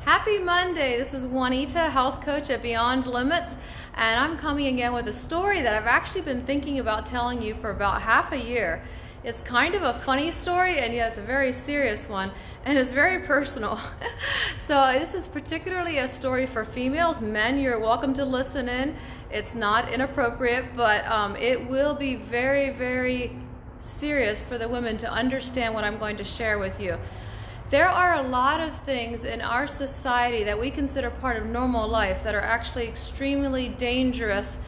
Happy Monday. This is Juanita, health coach at Beyond Limits, and I'm coming again with a story that I've actually been thinking about telling you for about half a year. It's kind of a funny story, and yet it's a very serious one, and it's very personal. So this is particularly a story for females. Men, you're welcome to listen in. It's not inappropriate, but it will be very, very serious for the women to understand what I'm going to share with you. There are a lot of things in our society that we consider part of normal life that are actually extremely dangerous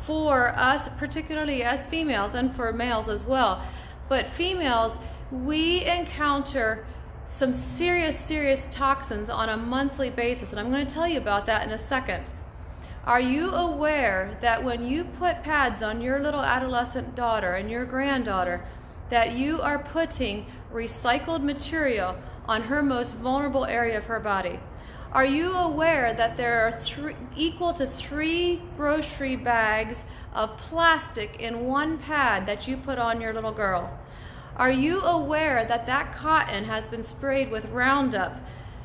for us, particularly as females, and for males as well. But females, we encounter some serious toxins on a monthly basis, and I'm going to tell you about that in a second. Are you aware that when you put pads on your little adolescent daughter and your granddaughter, that you are putting recycled material on her most vulnerable area of her body? Are you aware that there are equal to 3 grocery bags of plastic in one pad that you put on your little girl? Are you aware that that cotton has been sprayed with Roundup,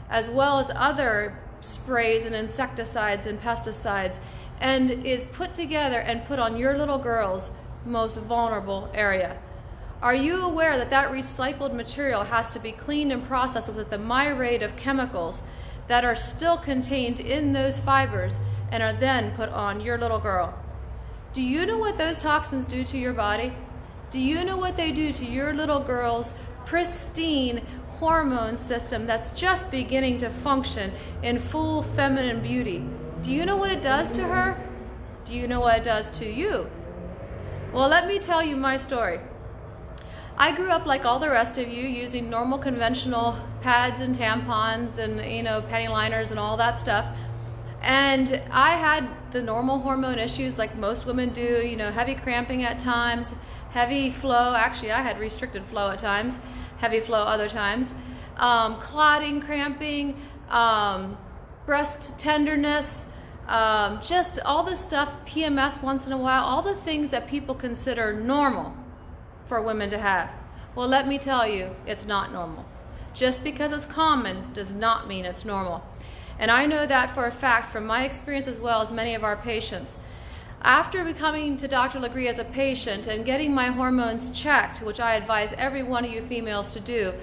as well as other sprays and insecticides and pesticides, and is put together and put on your little girl's most vulnerable area? Are you aware that that recycled material has to be cleaned and processed with the myriad of chemicals that are still contained in those fibers and are then put on your little girl? Do you know what those toxins do to your body? Do you know what they do to your little girl's pristine hormone system that's just beginning to function in full feminine beauty? Do you know what it does to her? Do you know what it does to you? Well, let me tell you my story. I grew up like all the rest of you, using normal conventional pads and tampons and panty liners and all that stuff. And I had the normal hormone issues like most women do, heavy cramping at times, heavy flow. Actually, I had restricted flow at times, heavy flow other times, clotting, cramping, breast tenderness, just all this stuff, PMS once in a while, all the things that people consider normal for women to have. Well, let me tell you, it's not normal. Just because it's common does not mean it's normal. And I know that for a fact from my experience as well as many of our patients. After becoming to Dr. Legree as a patient and getting my hormones checked, which I advise every one of you females to do,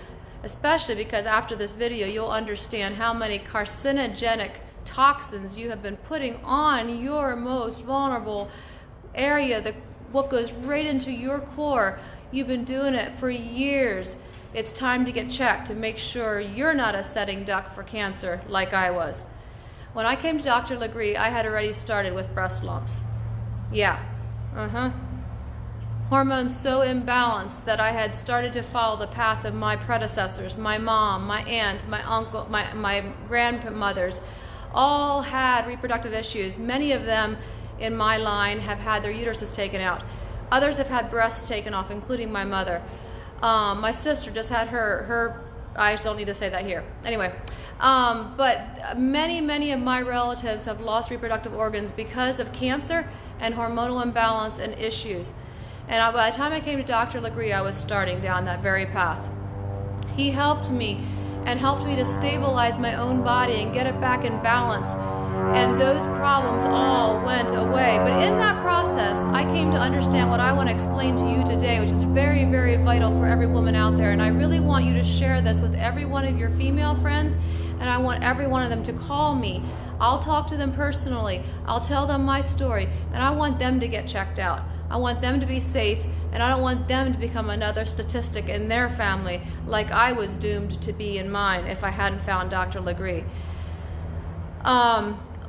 especially because after this video you'll understand how many carcinogenic toxins you have been putting on your most vulnerable area, what goes right into your core. You've been doing it for years. It's time to get checked to make sure you're not a sitting duck for cancer like I was. When I came to Dr. Legree, I had already started with breast lumps. Yeah, hormones so imbalanced that I had started to follow the path of my predecessors. My mom, my aunt, my uncle, my grandmothers all had reproductive issues. Many of them in my line have had their uteruses taken out. Others have had breasts taken off, including my mother. My sister just had her I don't need to say that here. Anyway, but many of my relatives have lost reproductive organs because of cancer and hormonal imbalance and issues. And by the time I came to Dr. Legree, I was starting down that very path. He helped me to stabilize my own body and get it back in balance. And those problems all went away. But in that process, I came to understand what I want to explain to you today, which is very, very vital for every woman out there. And I really want you to share this with every one of your female friends, and I want every one of them to call me. I'll talk to them personally. I'll tell them my story, and I want them to get checked out. I want them to be safe, and I don't want them to become another statistic in their family like I was doomed to be in mine if I hadn't found Dr. Legree.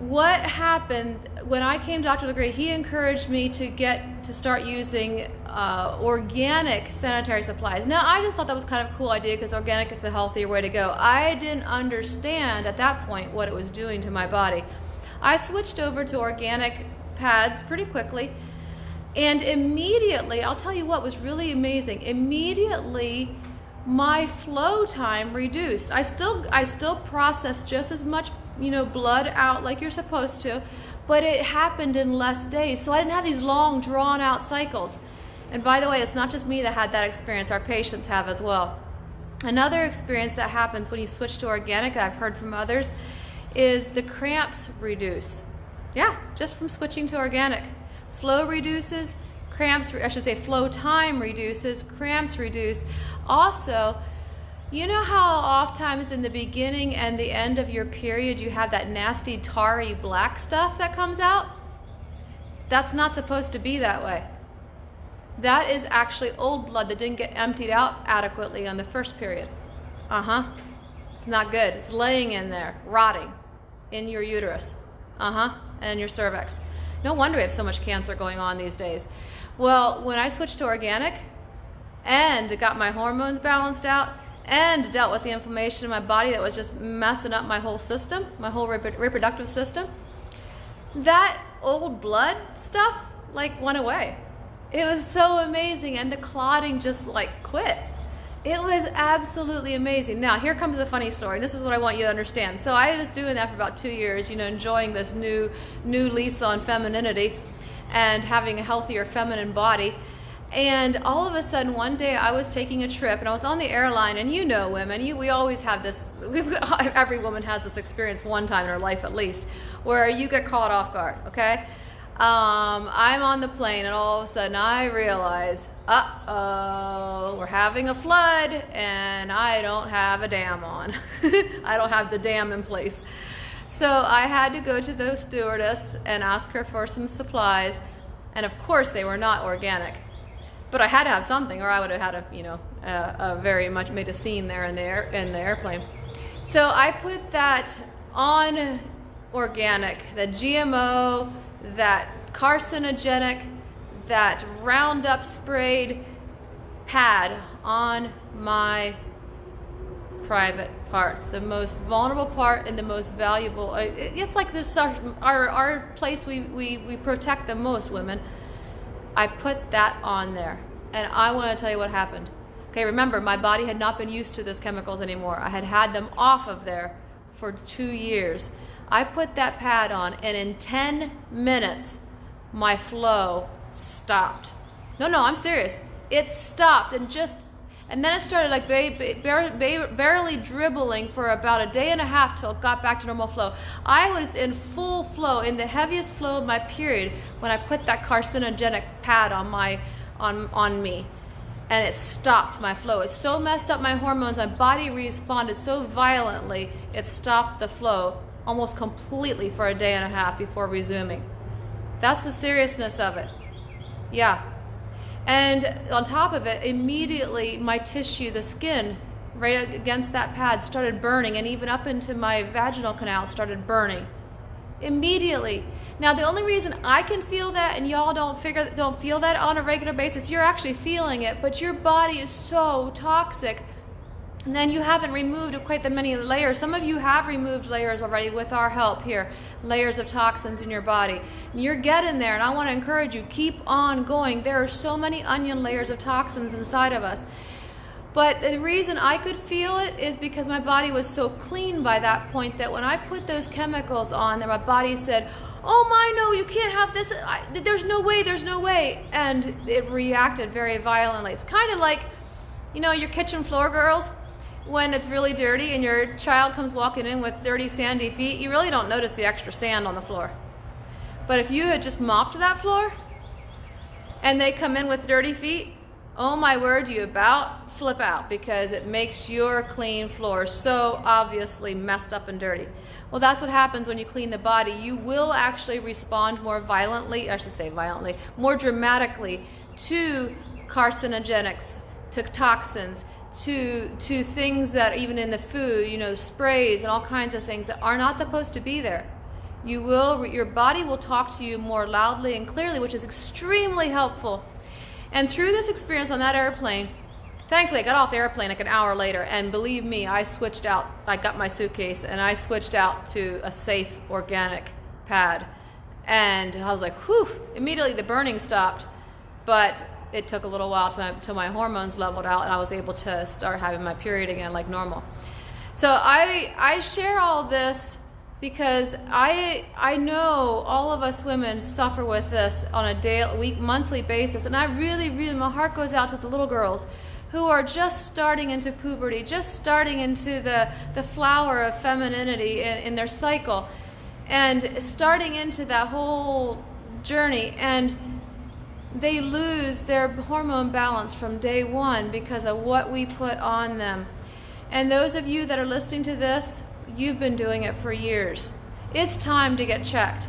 What happened when I came to Dr. Legree, he encouraged me to start using organic sanitary supplies. Now, I just thought that was kind of a cool idea because organic is the healthier way to go. I didn't understand at that point what it was doing to my body. I switched over to organic pads pretty quickly, and immediately, I'll tell you what was really amazing, immediately my flow time reduced. I still processed just as much blood out like you're supposed to, but it happened in less days. So I didn't have these long drawn out cycles. And by the way, it's not just me that had that experience, our patients have as well. Another experience that happens when you switch to organic that I've heard from others is the cramps reduce. Yeah, just from switching to organic. Flow reduces, cramps, I should say flow time reduces, cramps reduce. Also, you know how oftentimes in the beginning and the end of your period you have that nasty tarry black stuff that comes out? That's not supposed to be that way. That is actually old blood that didn't get emptied out adequately on the first period. It's not good. It's laying in there, rotting in your uterus. And your cervix. No wonder we have so much cancer going on these days. Well, when I switched to organic and got my hormones balanced out and dealt with the inflammation in my body that was just messing up my whole system, my whole reproductive system, that old blood stuff like went away. It was so amazing, and the clotting just like quit. It was absolutely amazing. Now, here comes a funny story. This is what I want you to understand. So I was doing that for about 2 years, enjoying this new lease on femininity and having a healthier feminine body. And all of a sudden, one day I was taking a trip, and I was on the airline, and women, we always have this, every woman has this experience one time in her life at least, where you get caught off guard, okay? I'm on the plane, and all of a sudden I realize, we're having a flood, and I don't have a dam on. I don't have the dam in place. So I had to go to the stewardess and ask her for some supplies, and of course they were not organic. But I had to have something, or I would have had a very much made a scene there in the airplane. So I put that on organic, the GMO, that carcinogenic, that Roundup sprayed pad on my private parts, the most vulnerable part and the most valuable. It's like this our place we protect the most, women. I put that on there, and I want to tell you what happened. Okay, remember, my body had not been used to those chemicals anymore. I had them off of there for 2 years. I put that pad on, and in 10 minutes, my flow stopped. No, I'm serious. It stopped, and then it started like barely dribbling for about a day and a half till it got back to normal flow. I was in full flow, in the heaviest flow of my period, when I put that carcinogenic pad on me, and it stopped my flow. It so messed up my hormones, my body responded so violently, it stopped the flow almost completely for a day and a half before resuming. That's the seriousness of it. Yeah. And on top of it, immediately my tissue, the skin right against that pad started burning, and even up into my vaginal canal started burning immediately. Now, the only reason I can feel that and y'all don't feel that on a regular basis, you're actually feeling it, but your body is so toxic. And then you haven't removed quite the many layers. Some of you have removed layers already with our help here, layers of toxins in your body. And you're getting there, and I want to encourage you, keep on going. There are so many onion layers of toxins inside of us. But the reason I could feel it is because my body was so clean by that point that when I put those chemicals on there, my body said, oh my, no, you can't have this. There's no way. And it reacted very violently. It's kind of like, your kitchen floor girls. When it's really dirty and your child comes walking in with dirty, sandy feet, you really don't notice the extra sand on the floor. But if you had just mopped that floor and they come in with dirty feet, oh my word, you about flip out, because it makes your clean floor so obviously messed up and dirty. Well, that's what happens when you clean the body. You will actually respond more more dramatically to carcinogenics, to toxins, to things that even in the food, sprays and all kinds of things that are not supposed to be there. Your body will talk to you more loudly and clearly, which is extremely helpful. And through this experience on that airplane, thankfully I got off the airplane like an hour later, and believe me, I switched out. I got my suitcase and I switched out to a safe organic pad, and I was like, whew, immediately the burning stopped, but it took a little while till my hormones leveled out and I was able to start having my period again like normal. So I share all this because I know all of us women suffer with this on a daily, monthly basis, and I really, my heart goes out to the little girls who are just starting into puberty, just starting into the flower of femininity in their cycle, and starting into that whole journey, and they lose their hormone balance from day one because of what we put on them. And those of you that are listening to this, you've been doing it for years. It's time to get checked.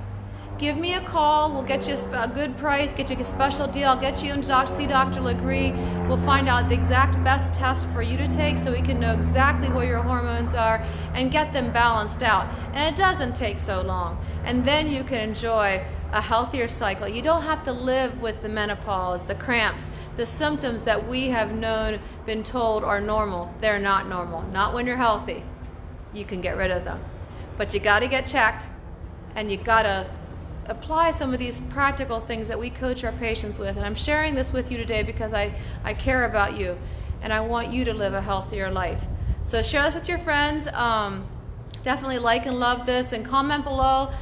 Give me a call. We'll get you a good price, get you a special deal. I'll get you in to see Dr. Legree. We'll find out the exact best test for you to take so we can know exactly where your hormones are and get them balanced out. And it doesn't take so long. And then you can enjoy a healthier cycle. You don't have to live with the menopause, the cramps, the symptoms that we have been told are normal. They're not normal. Not when you're healthy. You can get rid of them. But you got to get checked, and you got to apply some of these practical things that we coach our patients with. And I'm sharing this with you today because I care about you, and I want you to live a healthier life. So share this with your friends. Definitely like and love this, and comment below.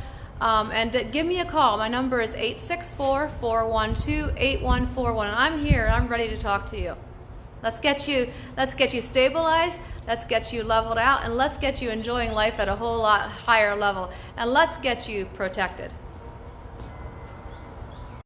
And give me a call. My number is 864-412-8141. And I'm here, and I'm ready to talk to you. Let's get you stabilized, let's get you leveled out, and let's get you enjoying life at a whole lot higher level. And let's get you protected.